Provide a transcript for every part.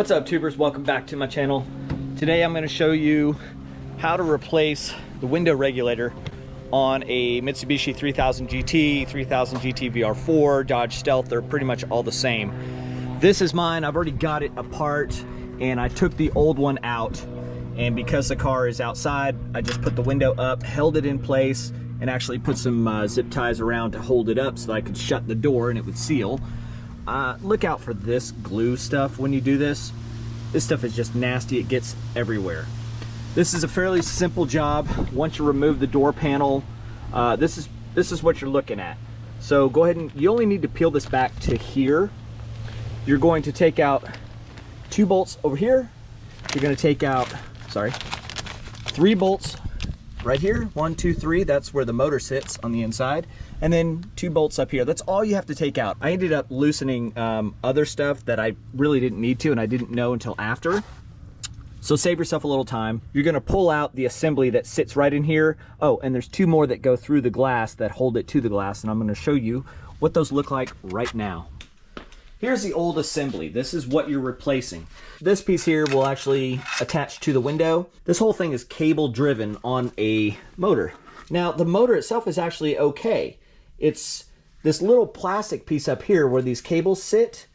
What's up, tubers? Welcome back to my channel. Today I'm going to show you how to replace the window regulator on a Mitsubishi 3000 GT, 3000 GT VR4, Dodge Stealth. They're pretty much all the same. This is mine. I've already got it apart and I took the old one out, and because the car is outside, I just put the window up, held it in place, and actually put some zip ties around to hold it up so that I could shut the door and it would seal. Look out for this glue stuff when you do this. This stuff is just nasty. It gets everywhere. This is a fairly simple job. Once you remove the door panel, this is what you're looking at. So go ahead and you only need to peel this back to here. You're going to take out 2 bolts over here. You're going to take out, 3 bolts right here. 1, 2, 3. That's where the motor sits on the inside. And then 2 bolts up here. That's all you have to take out. I ended up loosening other stuff that I really didn't need to, and I didn't know until after. So save yourself a little time. You're gonna pull out the assembly that sits right in here. Oh, and there's 2 more that go through the glass that hold it to the glass, and I'm gonna show you what those look like right now. Here's the old assembly. This is what you're replacing. This piece here will actually attach to the window. This whole thing is cable driven on a motor. Now, the motor itself is actually okay. It's this little plastic piece up here where these cables sit.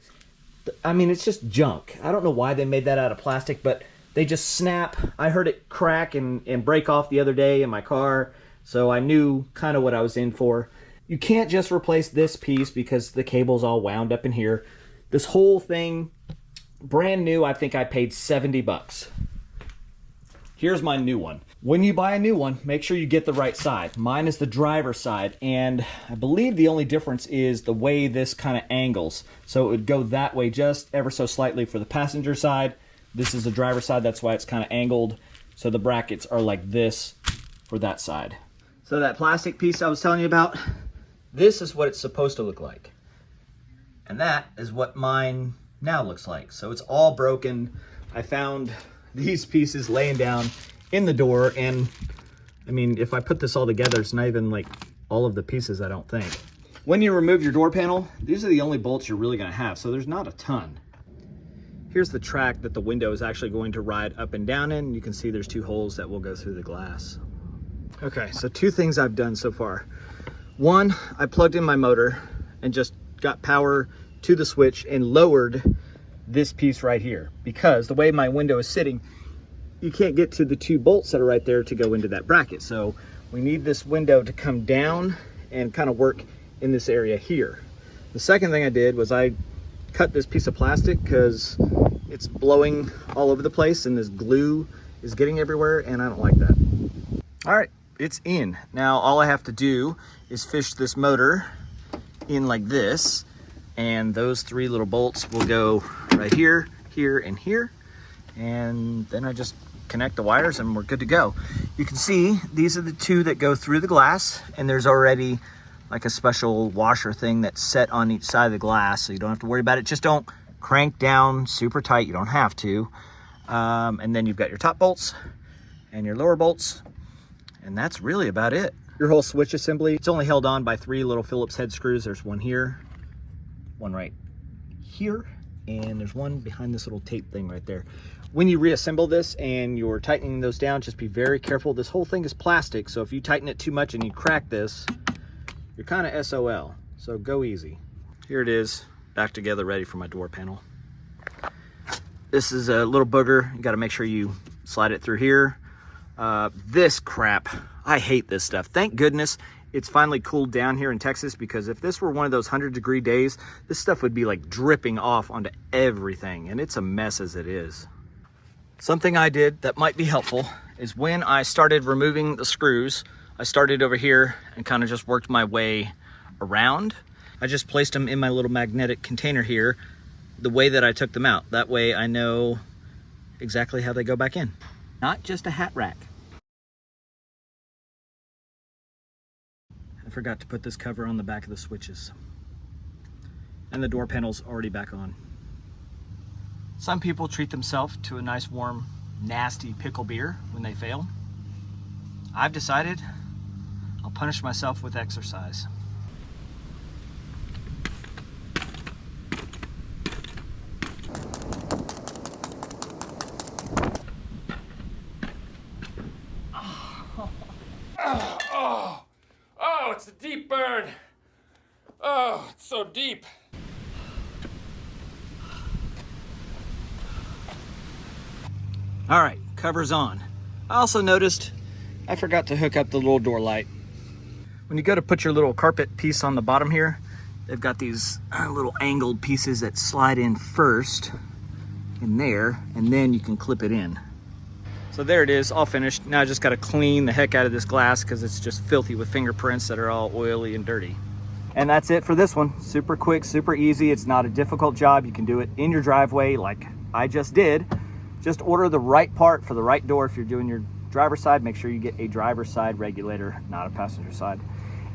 I mean, it's just junk. I don't know why they made that out of plastic, but they just snap. I heard it crack and break off the other day in my car, so I knew kind of what I was in for. You can't just replace this piece because the cable's all wound up in here. This whole thing, brand new, I think I paid 70 bucks. Here's my new one. When you buy a new one, make sure you get the right side. Mine is the driver's side, and I believe the only difference is the way this kind of angles. So it would go that way just ever so slightly for the passenger side. This is the driver's side, that's why it's kind of angled. So the brackets are like this for that side. So that plastic piece I was telling you about, this is what it's supposed to look like. And that is what mine now looks like. So it's all broken. I found these pieces laying down in the door, and I mean, if I put this all together, it's not even like all of the pieces, I don't think. When you remove your door panel, these are the only bolts you're really gonna have, so there's not a ton. Here's the track that the window is actually going to ride up and down in. You can see there's 2 holes that will go through the glass. Okay, so 2 things I've done so far. One, I plugged in my motor and just got power to the switch and lowered this piece right here, because the way my window is sitting, you can't get to the 2 bolts that are right there to go into that bracket. So we need this window to come down and kind of work in this area here. The second thing I did was I cut this piece of plastic because it's blowing all over the place and this glue is getting everywhere, and I don't like that. All right, it's in. Now all I have to do is fish this motor in like this, and those 3 little bolts will go right here, here, and here. And then I just connect the wires and we're good to go. You can see these are the 2 that go through the glass, and there's already like a special washer thing that's set on each side of the glass, so you don't have to worry about it. Just don't crank down super tight, you don't have to. And then you've got your top bolts and your lower bolts, and that's really about it. Your whole switch assembly, it's only held on by 3 little Phillips head screws. There's 1 here, 1 right here, and there's 1 behind this little tape thing right there. When you reassemble this and you're tightening those down, just be very careful. This whole thing is plastic, so if you tighten it too much and you crack this, you're kind of SOL, so go easy. Here it is, back together, ready for my door panel. This is a little booger. You got to make sure you slide it through here. This crap, I hate this stuff. Thank goodness it's finally cooled down here in Texas, because if this were one of those 100-degree days, this stuff would be like dripping off onto everything, and it's a mess as it is. Something I did that might be helpful is when I started removing the screws, I started over here and kind of just worked my way around. I just placed them in my little magnetic container here the way that I took them out. That way I know exactly how they go back in. Not just a hat rack. I forgot to put this cover on the back of the switches. And the door panel's already back on. Some people treat themselves to a nice warm, nasty pickle beer when they fail. I've decided I'll punish myself with exercise. deep. All right, cover's on. I also noticed I forgot to hook up the little door light. When you go to put your little carpet piece on the bottom here, they've got these little angled pieces that slide in first in there, and then you can clip it in. So there it is, all finished. Now I just gotta clean the heck out of this glass because it's just filthy with fingerprints that are all oily and dirty. And that's it for this one. Super quick, super easy. It's not a difficult job. You can do it in your driveway like I just did. Just order the right part for the right door. If you're doing your driver's side, make sure you get a driver's side regulator, not a passenger side.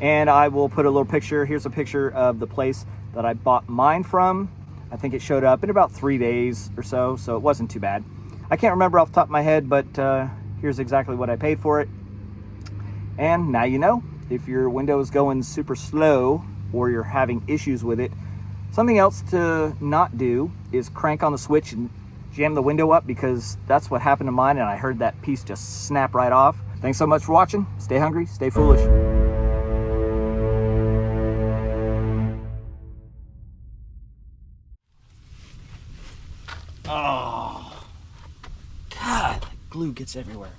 And I will put a little picture. Here's a picture of the place that I bought mine from. I think it showed up in about 3 days or so it wasn't too bad. I can't remember off the top of my head, but here's exactly what I paid for it. And now you know, if your window is going super slow or you're having issues with it, something else to not do is crank on the switch and jam the window up, because that's what happened to mine, and I heard that piece just snap right off. Thanks so much for watching. Stay hungry, stay foolish. Oh, God, glue gets everywhere.